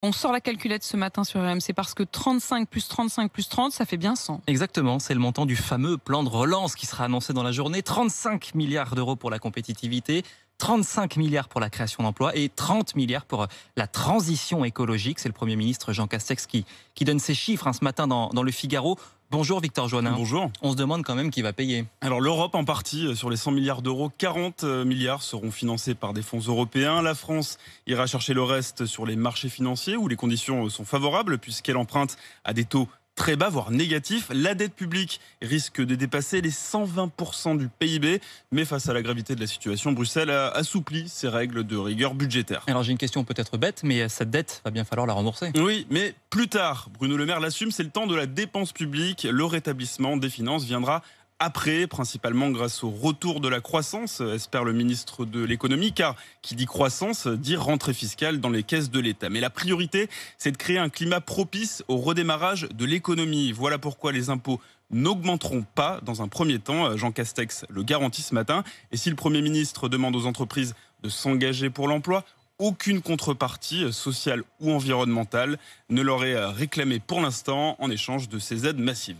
On sort la calculette ce matin sur RMC parce que 35 plus 35 plus 30, ça fait bien 100. Exactement, c'est le montant du fameux plan de relance qui sera annoncé dans la journée. 35 milliards d'euros pour la compétitivité, 35 milliards pour la création d'emplois et 30 milliards pour la transition écologique. C'est le Premier ministre Jean Castex qui donne ces chiffres ce matin dans Le Figaro. Bonjour Victor Joannin. Bonjour. On se demande quand même qui va payer. Alors l'Europe en partie, sur les 100 milliards d'euros, 40 milliards seront financés par des fonds européens. La France ira chercher le reste sur les marchés financiers où les conditions sont favorables puisqu'elle emprunte à des taux très bas, voire négatifs. La dette publique risque de dépasser les 120% du PIB. Mais face à la gravité de la situation, Bruxelles a assoupli ses règles de rigueur budgétaire. Alors j'ai une question peut-être bête, mais cette dette, va bien falloir la rembourser. Oui, mais plus tard. Bruno Le Maire l'assume, c'est le temps de la dépense publique. Le rétablissement des finances viendra après, principalement grâce au retour de la croissance, espère le ministre de l'économie, car qui dit croissance dit rentrée fiscale dans les caisses de l'État. Mais la priorité, c'est de créer un climat propice au redémarrage de l'économie. Voilà pourquoi les impôts n'augmenteront pas dans un premier temps. Jean Castex le garantit ce matin. Et si le Premier ministre demande aux entreprises de s'engager pour l'emploi, aucune contrepartie sociale ou environnementale ne leur est réclamée pour l'instant en échange de ces aides massives.